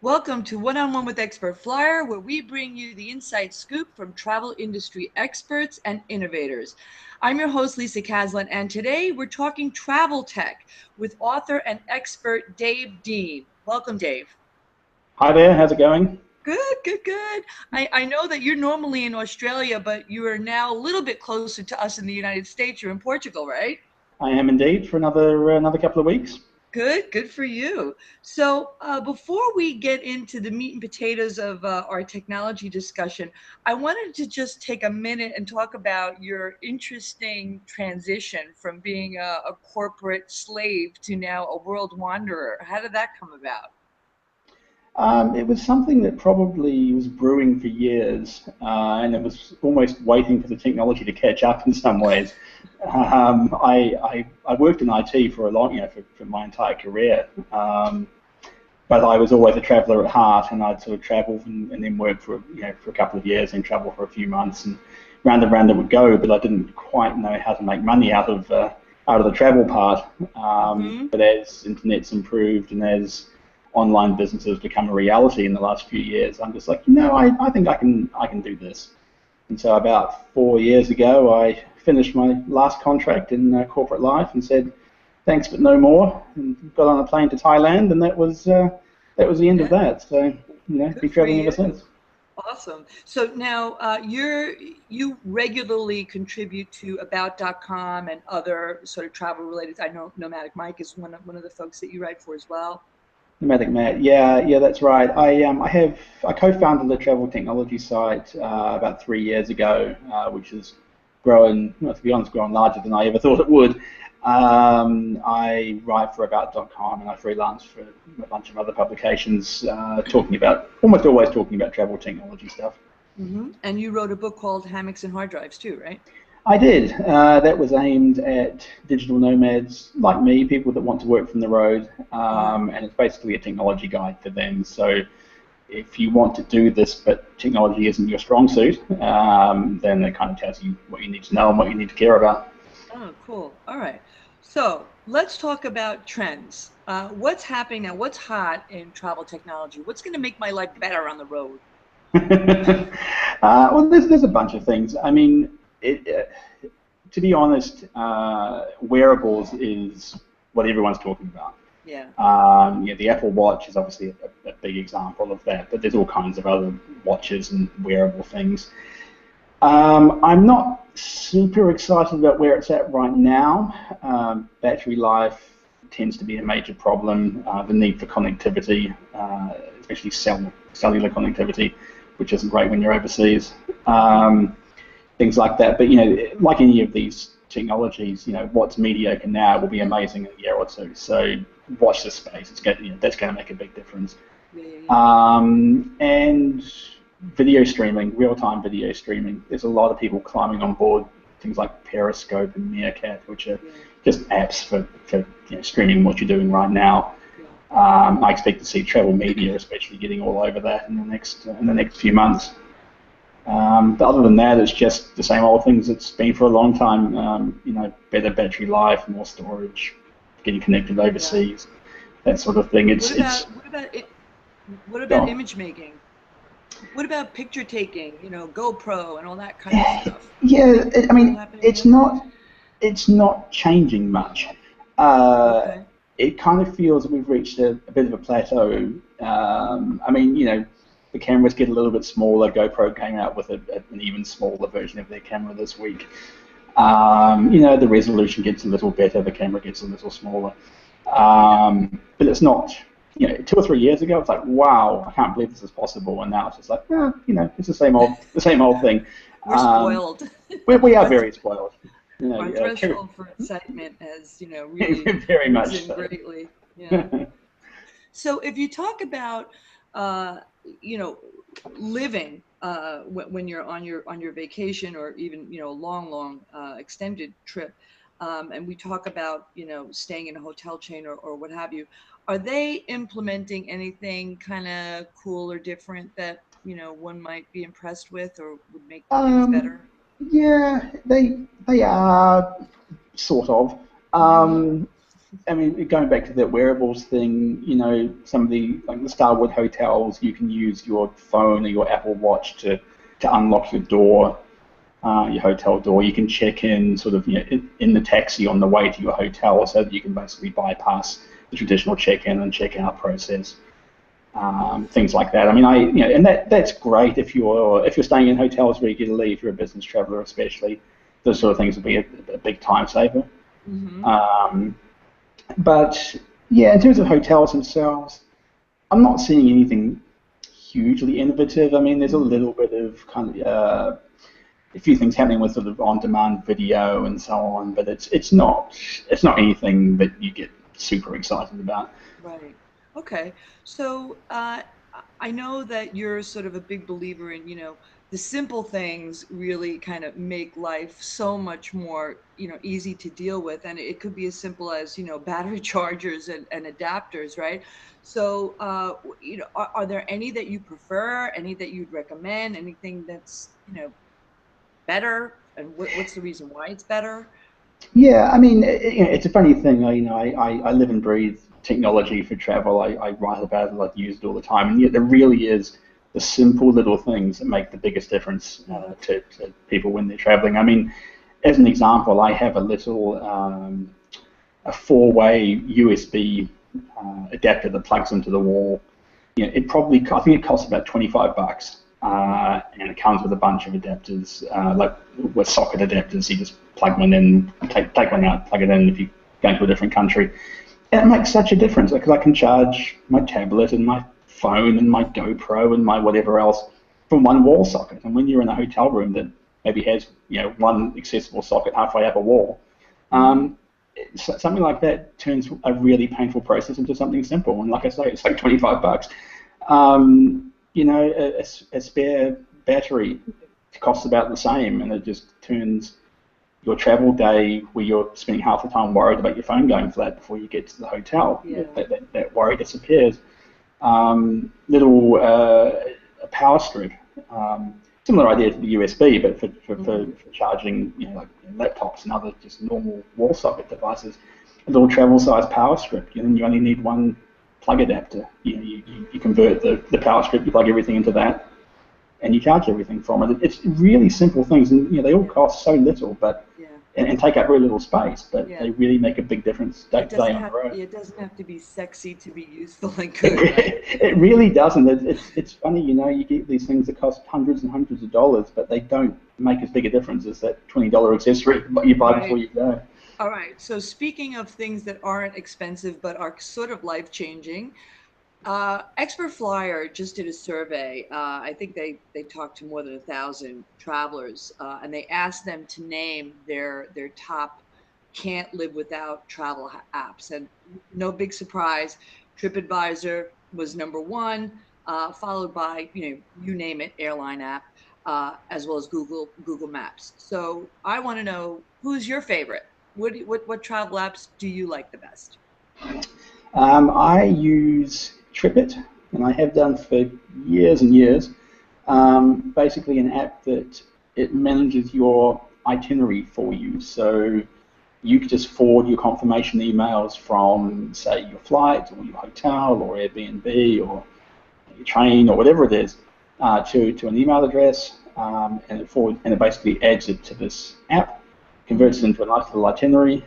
Welcome to One-on-One with Expert Flyer, where we bring you the inside scoop from travel industry experts and innovators. I'm your host, Lisa Caslin, and today we're talking travel tech with author and expert Dave Dean. Welcome, Dave. Hi there, how's it going? Good, good, good. I know that you're normally in Australia, but you are now a little bit closer to us in the United States. You're in Portugal, right? I am indeed for another couple of weeks. Good, good for you. So, before we get into the meat and potatoes of our technology discussion, I wanted to just take a minute and talk about your interesting transition from being a corporate slave to now a world wanderer. How did that come about? It was something that probably was brewing for years, and it was almost waiting for the technology to catch up in some ways. I worked in IT for a long, for my entire career, but I was always a traveller at heart, and I'd sort of travel and then work for for a couple of years and travel for a few months, and round it would go. But I didn't quite know how to make money out of the travel part. Hmm. But as internet's improved and as online businesses become a reality in the last few years, I'm just like, I think I can do this. And so about 4 years ago, I finished my last contract in corporate life and said, thanks, but no more, and got on a plane to Thailand, and that was the end of Yeah, that. So, good been for traveling ever you. since. Awesome. So now you regularly contribute to About.com and other sort of travel related. I know Nomadic Mike is one of the folks that you write for as well. Nomadic Matt, yeah, that's right. I co-founded the travel technology site about 3 years ago, which has grown, to be honest, grown larger than I ever thought it would. I write for About.com and I freelance for a bunch of other publications, almost always talking about travel technology stuff. And you wrote a book called Hammocks and Hard Drives too, right? I did. That was aimed at digital nomads like me, people that want to work from the road, Uh-huh. and it's basically a technology guide for them. So if you want to do this, but technology isn't your strong suit, then it kind of tells you what you need to know and what you need to care about. Oh, cool. All right. So let's talk about trends. What's happening now? What's hot in travel technology? What's going to make my life better on the road? Well, there's a bunch of things. I mean, to be honest, wearables is what everyone's talking about. Yeah. The Apple Watch is obviously a big example of that, but there's all kinds of other watches and wearable things. I'm not super excited about where it's at right now. Battery life tends to be a major problem. The need for connectivity, especially cellular connectivity, which isn't great when you're overseas. Things like that. But like any of these technologies, what's mediocre now will be amazing in a year or two. So watch this space. That's going to make a big difference. Yeah, yeah, yeah. And video streaming, real-time video streaming. There's a lot of people climbing on board things like Periscope and Meerkat, which are Yeah, just apps for streaming what you're doing right now. yeah. I expect to see travel media, especially, getting all over that in the next few months. But other than that, it's just the same old things it's been for a long time. Better battery life, more storage, getting connected Yeah. overseas, that sort of thing. What It's about what about it? What about gone. image making? What about picture taking? GoPro and all that kind of stuff. Yeah, Anything I cool mean, happening it's there? not changing much. Uh, Okay. it kind of feels that we've reached a bit of a plateau. I mean, the cameras get a little bit smaller. GoPro came out with an even smaller version of their camera this week. The resolution gets a little better. The camera gets a little smaller. Yeah. But it's not. 2 or 3 years ago, it's like, wow, I can't believe this is possible. And now it's just like, it's the same old thing. We're Um, spoiled. we are Our very spoiled. our Very, threshold for excitement has, really very much risen so. greatly. Yeah. So if you talk about, you know, living when you're on your vacation or even long extended trip, and we talk about staying in a hotel chain or what have you, are they implementing anything kind of cool or different that one might be impressed with or would make things Um, better? yeah, they are sort of. Hmm. Um, I mean, going back to that wearables thing, you know, some of the like the Starwood hotels, you can use your phone or your Apple Watch to unlock your door, your hotel door. You can check in sort of, you know, in the taxi on the way to your hotel, so that you can basically bypass the traditional check-in and check-out process. Things like that. I mean, you know, and that's great if you're staying in hotels regularly, if you're a business traveler especially. Those sort of things would be a big time saver. But yeah, in terms of hotels themselves, I'm not seeing anything hugely innovative. I mean, there's a little bit of kind of a few things happening with sort of on-demand video and so on, but it's not anything that you get super excited about. Right. Okay. So I know that you're sort of a big believer in, the simple things really kind of make life so much more, easy to deal with. And it could be as simple as, battery chargers and adapters, right? So, are there any that you prefer, any that you'd recommend, anything that's, better? And what's the reason why it's better? Yeah, I mean, it's a funny thing. I live and breathe technology for travel. I write about it, I use it all the time, and yet there really is the simple little things that make the biggest difference to people when they're traveling. I mean, as an example, I have a little a four-way USB adapter that plugs into the wall. You know, I think it costs about $25. And it comes with a bunch of adapters, like with socket adapters. You just plug one in, take one out, plug it in if you're going to a different country. And it makes such a difference because I can charge my tablet and my phone and my GoPro and my whatever else from one wall socket. And when you're in a hotel room that maybe has, one accessible socket halfway up a wall, something like that turns a really painful process into something simple. And like I say, it's like $25. A spare battery costs about the same, and it just turns your travel day, where you're spending half the time worried about your phone going flat before you get to the hotel, that worry disappears. A power strip, similar idea to the USB, but for charging, like laptops and other just normal wall socket devices. A little travel size power strip, and you only need one plug adapter. You convert the power strip, you plug everything into that, and you charge everything from it. It's really simple things, and they all cost so little, but and take up very little space, but they really make a big difference day to day on the road. It doesn't have to be sexy to be useful and good. Right? It really doesn't. It's funny, you get these things that cost hundreds and hundreds of dollars, but they don't make as big a difference as that $20 accessory you buy before you go. All right. So speaking of things that aren't expensive but are sort of life-changing, Expert Flyer just did a survey. I think they talked to more than 1,000 travelers, and they asked them to name their top can't live without travel apps. And no big surprise, TripAdvisor was number one, followed by you name it, airline app, as well as Google Maps. So I want to know, who's your favorite? What travel apps do you like the best? I use TripIt, and I have done for years and years. Basically, an app that it manages your itinerary for you. So you can just forward your confirmation emails from, say, your flight or your hotel or Airbnb or your train or whatever it is to an email address, and it basically adds it to this app, converts it into a nice little itinerary,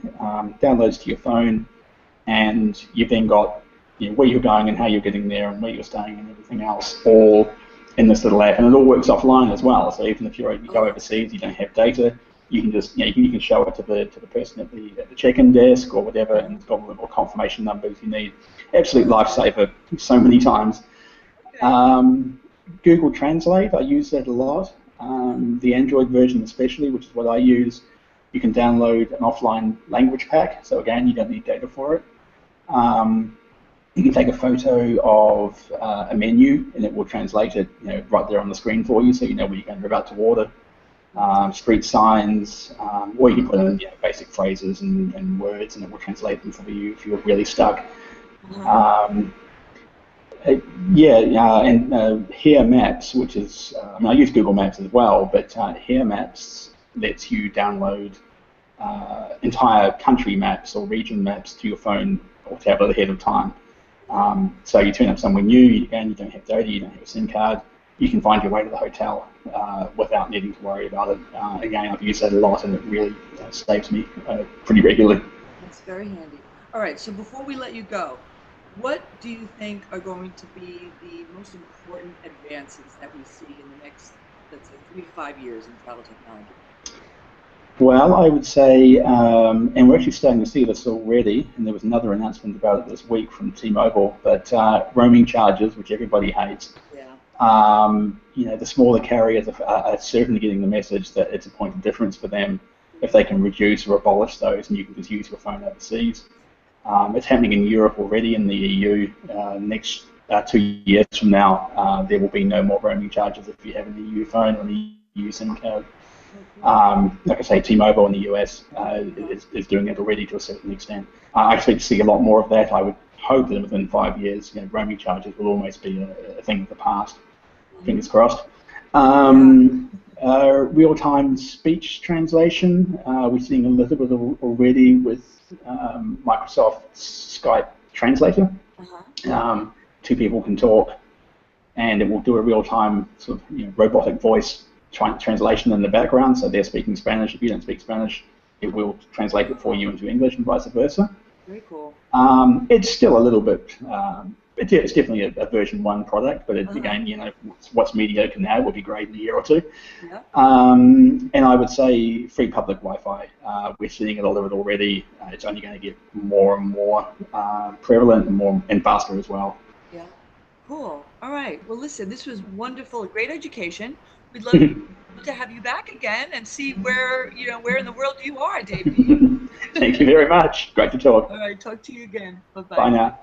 downloads to your phone, and you've then got where you're going and how you're getting there and where you're staying and everything else all in this little app, and it all works offline as well. So even if you go overseas, you don't have data, you can just you can show it to the person at the check-in desk or whatever, and it's got all confirmation numbers you need. Absolute lifesaver so many times. Google Translate, I use that a lot. The Android version especially, which is what I use, you can download an offline language pack. So again, you don't need data for it. You can take a photo of a menu, and it will translate it, right there on the screen for you, so you know where you're about to order. Street signs, or you can put in basic phrases and words, and it will translate them for you if you're really stuck. Here Maps, which is, I use Google Maps as well, but Here Maps lets you download entire country maps or region maps to your phone or tablet ahead of time. So you turn up somewhere new, and you don't have data, you don't have a SIM card, you can find your way to the hotel without needing to worry about it. Again, I've used that a lot, and it really saves me pretty regularly. That's very handy. All right, so before we let you go, what do you think are going to be the most important advances that we see in the next, let's say, 3 to 5 years in travel technology? Well, I would say, and we're actually starting to see this already, and there was another announcement about it this week from T-Mobile, but roaming charges, which everybody hates. Yeah. The smaller carriers are certainly getting the message that it's a point of difference for them if they can reduce or abolish those, and you can just use your phone overseas. It's happening in Europe already, in the EU. Next 2 years from now, there will be no more roaming charges if you have an EU phone or an EU SIM card. Like I say, T-Mobile in the US is doing it already to a certain extent. I expect to see a lot more of that. I would hope that within 5 years, roaming charges will almost be a thing of the past. Fingers crossed. Real-time speech translation. We're seeing a little bit already with Microsoft's Skype translator. Two people can talk, and it will do a real-time sort of robotic voice translation in the background. So they're speaking Spanish. If you don't speak Spanish, it will translate it for you into English and vice versa. Very cool. It's still a little bit. It's definitely a version 1 product, but again, what's mediocre now will be great in a year or two. Yeah. And I would say free public Wi-Fi. We're seeing a lot of it already. It's only going to get more and more prevalent and faster as well. Yeah. Cool. All right. Well, listen, this was wonderful. Great education. We'd love to have you back again and see where in the world you are, Dave. Thank you very much. Great to talk. All right. Talk to you again. Bye-bye. Bye now.